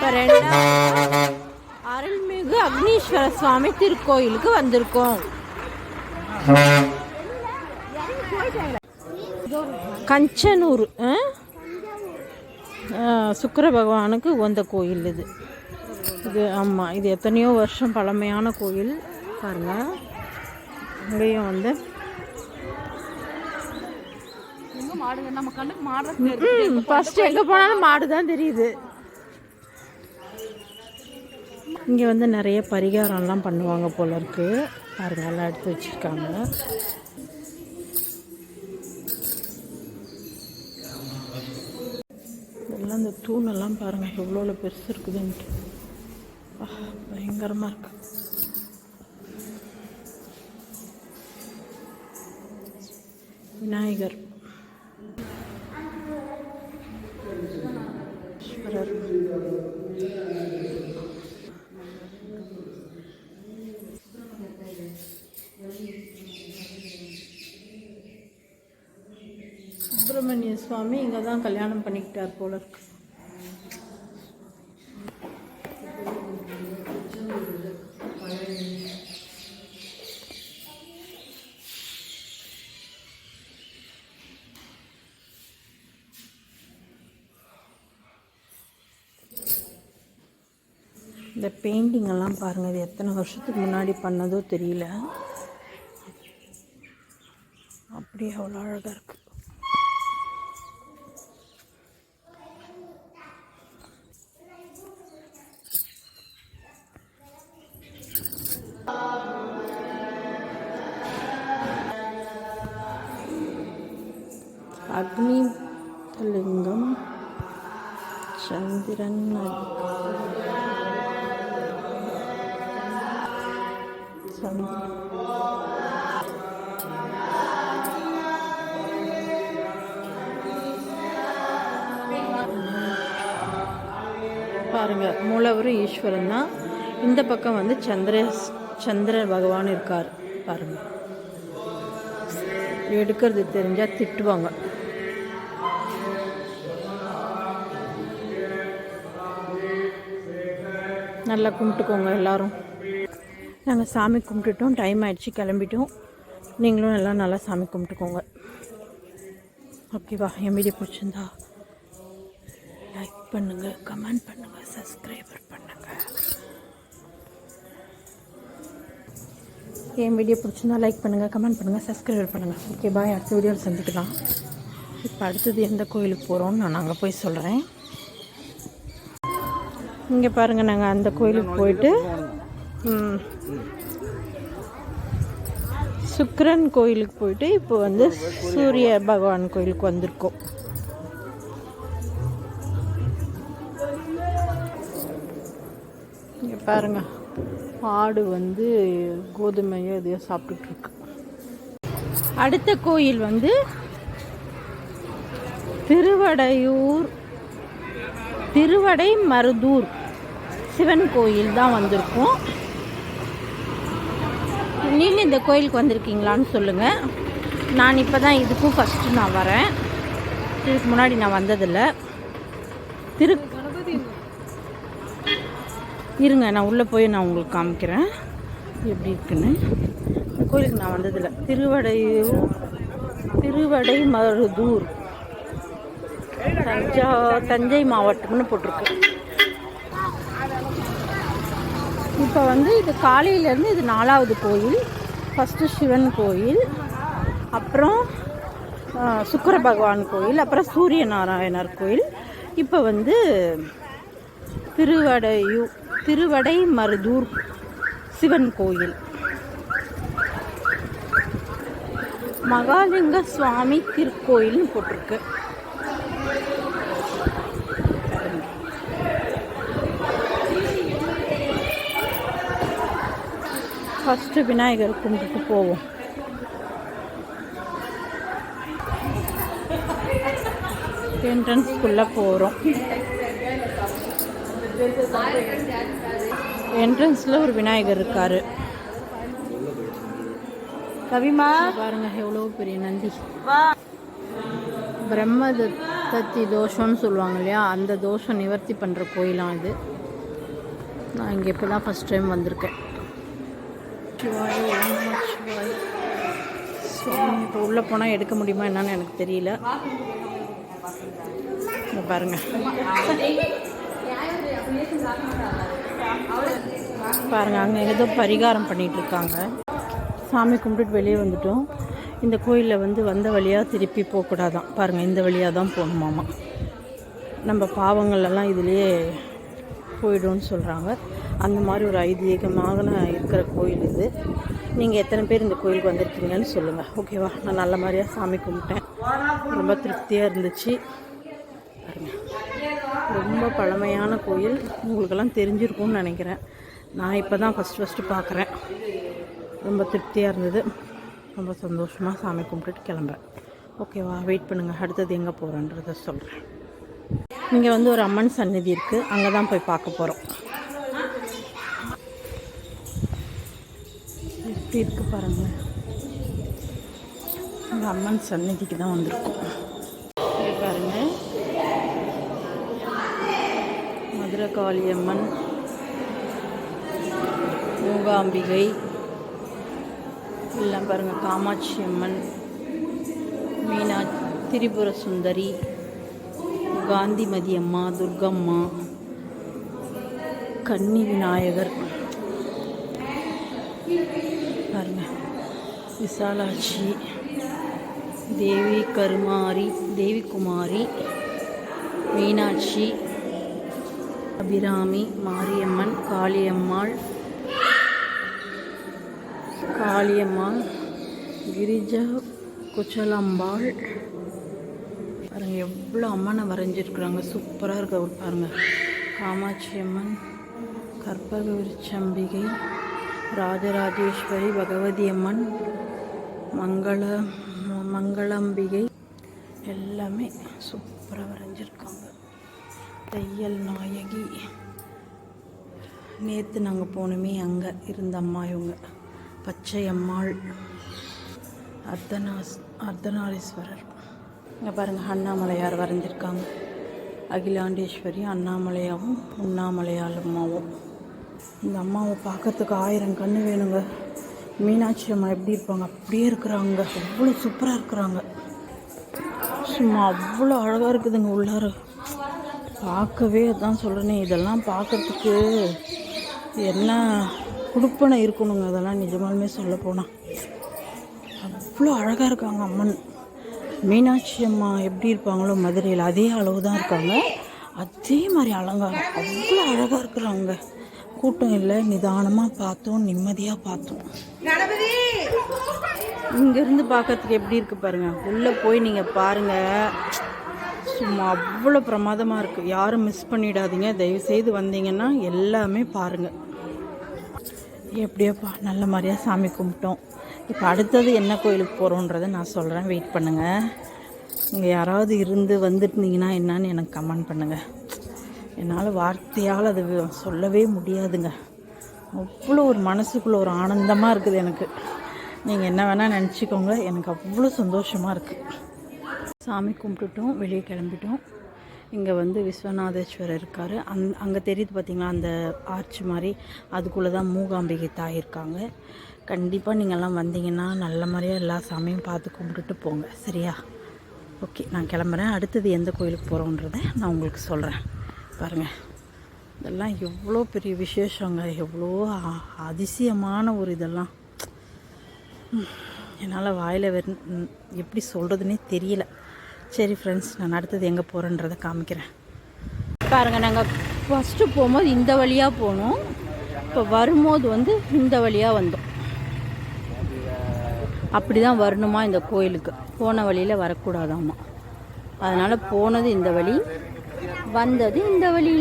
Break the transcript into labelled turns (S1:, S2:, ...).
S1: இப்போ ரெண்டாவது அருள்மிகு அக்னீஸ்வர சுவாமி திருக்கோயிலுக்கு வந்திருக்கோம். கஞ்சனூர் சுக்கிர பகவானுக்கு உகந்த கோயில் இது. ஆமாம், இது எத்தனையோ வருஷம் பழமையான கோயில். பாருங்கள், இங்கேயும் வந்து ஃபஸ்ட்டு எங்கே போனாலும் மாடு தான் தெரியுது. இங்கே வந்து நிறைய பரிகாரம்லாம் பண்ணுவாங்க போல இருக்கு. பாருங்க, எல்லாம் எடுத்து வச்சுருக்காங்க. இதெல்லாம் இந்த தூணெல்லாம் பாருங்கள் எவ்வளோ பெருசு இருக்குதுன்ட்டு. பயங்கரமாக இருக்கு. விநாயகர், ஈஸ்வரர், சுப்பிரமணிய சுவாமி இங்கே தான் கல்யாணம் பண்ணிக்கிட்டார் போல இருக்கு. இந்த பெயிண்டிங் எல்லாம் பாருங்கள், இது எத்தனை வருஷத்துக்கு முன்னாடி பண்ணதோ தெரியல. அப்படியே அவ்வளோ அழகாக இருக்குது. அக்னி லிங்கம், சந்திரன், பாருங்க, மூலவர் ஈஸ்வரன் தான். இந்த பக்கம் வந்து சந்திர பகவான் இருக்கார். பாருங்க, எடுக்கிறது தெரிஞ்சால் திட்டுவாங்க. நல்லா கும்பிட்டுக்கோங்க எல்லாரும். நாங்கள் சாமி கும்பிட்டுட்டோம், டைம் ஆகிடுச்சு, கிளம்பிட்டோம். நீங்களும் எல்லாம் நல்லா சாமி கும்பிட்டுக்கோங்க. ஓகேவா? என் வீடியோ பிடிச்சிருந்தா லைக் பண்ணுங்கள், கமெண்ட் பண்ணுங்கள், சப்ஸ்கிரைபர் பண்ணுங்கள். என் வீடியோ பிடிச்சிருந்தா லைக் பண்ணுங்கள், கமெண்ட் பண்ணுங்கள், சப்ஸ்கிரைபர் பண்ணுங்கள். ஓகே, பாய். அடுத்த வீடியோவில் சந்திக்கலாம். இப்போ அடுத்தது எந்த கோயிலுக்கு போகிறோன்னு நான் அங்கே போய் சொல்கிறேன். இங்கே பாருங்கள், நாங்கள் அந்த கோயிலுக்கு போயிட்டு சுக்கிரன் கோயிலுக்கு போயிட்டு இப்போ வந்து சூரிய பகவான் கோயிலுக்கு வந்திருக்கோம். இங்கே பாருங்கள், ஆடு வந்து கோதுமையோ எதையோ சாப்பிட்டுட்ருக்கு. அடுத்த கோயில் வந்து திருவடை மருதூர் சிவன் கோயில் தான் வந்திருக்கோம். நீங்கள் இந்த கோயிலுக்கு வந்திருக்கீங்களான்னு சொல்லுங்கள். நான் இப்போ தான் இதுக்கும் ஃபஸ்ட்டு நான் வரேன். இதுக்கு முன்னாடி நான் வந்ததில்லை. இருங்க, நான் உள்ளே போய் நான் உங்களுக்கு காமிக்கிறேன் எப்படி இருக்குன்னு. இந்த கோயிலுக்கு நான் வந்ததில்லை. திருவடை மருதூர், தஞ்சை மாவட்டம்னு போட்டிருக்கு. இப்போ வந்து இது காலையிலேருந்து இது 4வது கோயில். ஃபஸ்ட்டு சிவன் கோயில், அப்புறம் சுக்கிர பகவான் கோயில், அப்புறம் சூரிய நாராயணர் கோயில். இப்போ வந்து திருவடை மருதூர் சிவன் கோயில். மகாலிங்க சுவாமி திருக்கோயில்னு போட்டிருக்கு. ஃபஸ்ட்டு விநாயகர் கும்பிட்டு போவோம். என்ட்ரன்ஸ்குள்ளே போகிறோம். என்ட்ரன்ஸில் ஒரு விநாயகர் இருக்கார். கவிமா பாருங்க, எவ்வளோ பெரிய நந்தி. பிரம்மதத்தர் அத்தத்தி தோஷம்னு சொல்லுவாங்க இல்லையா, அந்த தோஷம் நிவர்த்தி பண்ணுற கோயிலாம் இது. நான் இங்கே இப்போ தான் ஃபஸ்ட் டைம் வந்திருக்கேன். சிவாய ஓம் நம சிவாய. சுவாமி இப்போ உள்ளே போனால் எடுக்க முடியுமா என்னன்னு எனக்கு தெரியல. இங்கே பாருங்கள் பாருங்கள், அங்கே ஏதோ பரிகாரம் பண்ணிகிட்ருக்காங்க. சாமி கும்பிட்டுட்டு வெளியே வந்துட்டோம். இந்த கோயிலில் வந்து வந்த வழியாக திருப்பி போகக்கூடாதான். பாருங்கள், இந்த வழியாக தான் போகணுமாமா. நம்ம பாவங்களெல்லாம் இதுலேயே போயிடும்னு சொல்கிறாங்க. அந்த மாதிரி ஒரு ஐதீகமாக இருக்கிற கோயில் இது. நீங்கள் எத்தனை பேர் இந்த கோயிலுக்கு வந்திருக்கீங்கன்னு சொல்லுங்கள், ஓகேவா? நான் நல்ல மாதிரியாக சாமி கும்பிட்டேன், ரொம்ப திருப்தியாக இருந்துச்சு. பாருங்கள், ரொம்ப பழமையான கோயில், உங்களுக்கெல்லாம் தெரிஞ்சிருக்கும்னு நினைக்கிறேன். நான் இப்போ தான் ஃபஸ்ட்டு பார்க்குறேன். ரொம்ப திருப்தியாக இருந்தது, ரொம்ப சந்தோஷமாக சாமி கும்பிட்டுட்டு கிளம்புறேன். ஓகேவா? வெயிட் பண்ணுங்கள், அடுத்தது எங்கே போகிறேன்றதை சொல்கிறேன். இங்கே வந்து ஒரு அம்மன் சந்நிதி இருக்குது, அங்கே தான் போய் பார்க்க போகிறோம். எப்படி இருக்குது பாருங்கள். இந்த அம்மன் சந்நிதிக்கு தான் வந்திருக்கோம். பாருங்கள், மதுரை காளியம்மன், மூகாம்பிகை எல்லாம் பாருங்கள், காமாட்சி அம்மன், மீனா, திரிபுர சுந்தரி, காந்திமதி அம்மா, துர்கம்மா, கன்னி விநாயகர் பாருங்க, விசாலாட்சி, தேவி கருமாரி, தேவி குமாரி, மீனாட்சி, அபிராமி, மாரியம்மன், காளியம்மாள், கிரிஜா, குச்சலம்பாள். பாருங்கள், எவ்வளோ அம்மனை வரைஞ்சிருக்குறாங்க, சூப்பராக இருக்க பாருங்கள். காமாட்சி அம்மன், கற்பக விருட்சம்பிகை, ராஜராஜேஸ்வரி, பகவதி அம்மன், மங்களம்பிகை எல்லாமே சூப்பராக வரைஞ்சிருக்காங்க. தையல் நாயகி. நேற்று நாங்கள் போனோமே, அங்கே இருந்த அம்மா இவங்க. பச்சை அம்மாள், அர்த்தநாரீஸ்வரர். இங்கே பாருங்கள், அண்ணாமலையார் வரைஞ்சிருக்காங்க. அகிலாண்டேஸ்வரி, அண்ணாமலையாவும் உண்ணாமலையாள் அம்மாவும். இந்த அம்மாவை பார்க்கறதுக்கு 1000 கண்ணு வேணுங்க. மீனாட்சி அம்மா எப்படி இருப்பாங்க அப்படியே இருக்கிறாங்க, அவ்வளோ சூப்பராக இருக்கிறாங்க. சும்மா அவ்வளோ அழகாக இருக்குதுங்க உள்ளார. பார்க்கவே அதான் சொல்கிறேனே, இதெல்லாம் பார்க்குறதுக்கு என்ன குடுப்பனை இருக்கணுங்க. அதெல்லாம் நிஜமாலுமே சொல்ல போனால் அவ்வளோ அழகாக இருக்காங்க அம்மன். மீனாட்சி அம்மா எப்படி இருப்பாங்களோ மதுரையில், அதே அளவு தான் இருக்காங்க. அதே மாதிரி அலங்காரம், அவ்வளோ அழகாக இருக்கிறாங்க. கூட்டம் இல்லை, நிதானமாக பார்த்தோம், நிம்மதியாக பார்த்தோம். இங்கேருந்து பார்க்கறதுக்கு எப்படி இருக்குது பாருங்கள். உள்ளே போய் நீங்கள் பாருங்கள், சும்மா அவ்வளோ பிரமாதமாக இருக்குது. யாரும் மிஸ் பண்ணிடாதீங்க, தயவுசெய்து வந்தீங்கன்னா எல்லாமே பாருங்கள். எப்படியோப்பா நல்ல மாதிரியாக சாமி கும்பிட்டோம். இப்போ அடுத்தது என்ன கோயிலுக்கு போகிறோன்றதை நான் சொல்கிறேன், வெயிட் பண்ணுங்கள். இங்கே யாராவது இருந்து வந்துட்டுருந்தீங்கன்னா என்னான்னு எனக்கு கமெண்ட் பண்ணுங்கள். என்னால் வார்த்தையால் அது சொல்லவே முடியாதுங்க. அவ்வளோ ஒரு மனசுக்குள்ளே ஒரு ஆனந்தமாக இருக்குது எனக்கு. நீங்கள் என்ன வேணால் நினச்சிக்கோங்க, எனக்கு அவ்வளோ சந்தோஷமாக இருக்குது. சாமி கும்பிட்டுட்டோம், வெளியே கிளம்பிட்டோம். இங்கே வந்து விஸ்வநாதேஸ்வரர் இருக்கார். அங்கே தெரியுது பார்த்திங்களா, அந்த ஆர்ச் மாதிரி, அதுக்குள்ளே தான் மூகாம்பிகை தாய் இருக்காங்க. கண்டிப்பாக நீங்கள்லாம் வந்தீங்கன்னா நல்ல மாதிரியாக எல்லா சாமியும் பார்த்து கும்பிட்டுட்டு போங்க, சரியா? ஓகே, நான் கிளம்புறேன். அடுத்தது எந்த கோயிலுக்கு போகிறோன்றதை நான் உங்களுக்கு சொல்கிறேன். பாருங்கள், இதெல்லாம் எவ்வளோ பெரிய விசேஷங்க, எவ்வளோ அதிசயமான ஒரு இதெல்லாம். என்னால் வாயில் எப்படி சொல்கிறதுனே தெரியல. சரி ஃப்ரெண்ட்ஸ், நான் அடுத்தது எங்கே போகிறேன்றதை காமிக்கிறேன். பாருங்கள், நாங்கள் ஃபஸ்ட்டு போகும்போது இந்த வழியாக போனோம். இப்போ வரும்போது வந்து இந்த வழியாக வந்தோம். அப்படி தான் வரணுமா இந்த கோயிலுக்கு, போன வழியில் வரக்கூடாதாம்மா. அதனால் போனது இந்த வழி, வந்தது இந்த வழி.